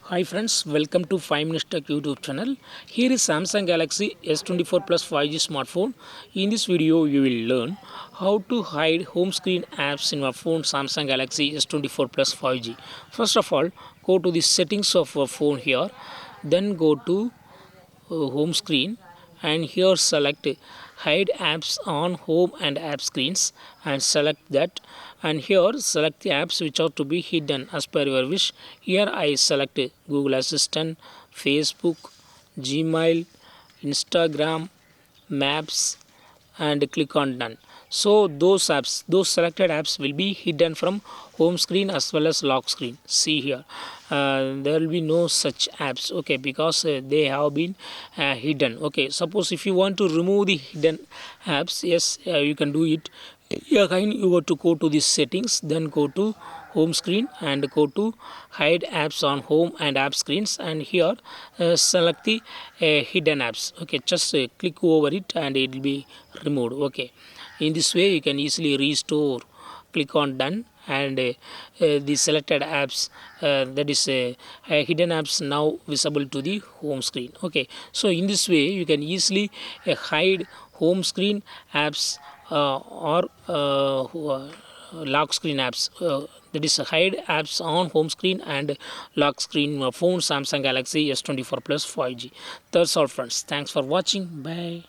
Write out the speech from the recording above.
Hi friends, welcome to 5 Minutes Tech YouTube channel. Here is Samsung Galaxy S24 Plus 5G smartphone. In this video, you will learn how to hide home screen apps in your phone Samsung Galaxy S24 Plus 5G. First of all, go to the settings of your phone here. Then go to home screen and here select hide apps on home and app screens and select that, and here select the apps which are to be hidden as per your wish. Here I select Google Assistant, Facebook, Gmail, Instagram, Maps, and click on done. So those selected apps will be hidden from home screen as well as lock screen. See here, there will be no such apps, okay, because they have been hidden. Okay, suppose if you want to remove the hidden apps, yes, you can do it. Again, you got to go to the settings, then go to home screen and go to hide apps on home and app screens, and here select the hidden apps. Okay, just click over it and it will be removed. Okay, in this way you can easily restore. Click on done, and the selected apps, that is hidden apps, now visible to the home screen. Okay, so in this way you can easily hide home screen apps or lock screen apps, that is hide apps on home screen and lock screen phone Samsung Galaxy S24 Plus 5G. That's all friends, thanks for watching, bye.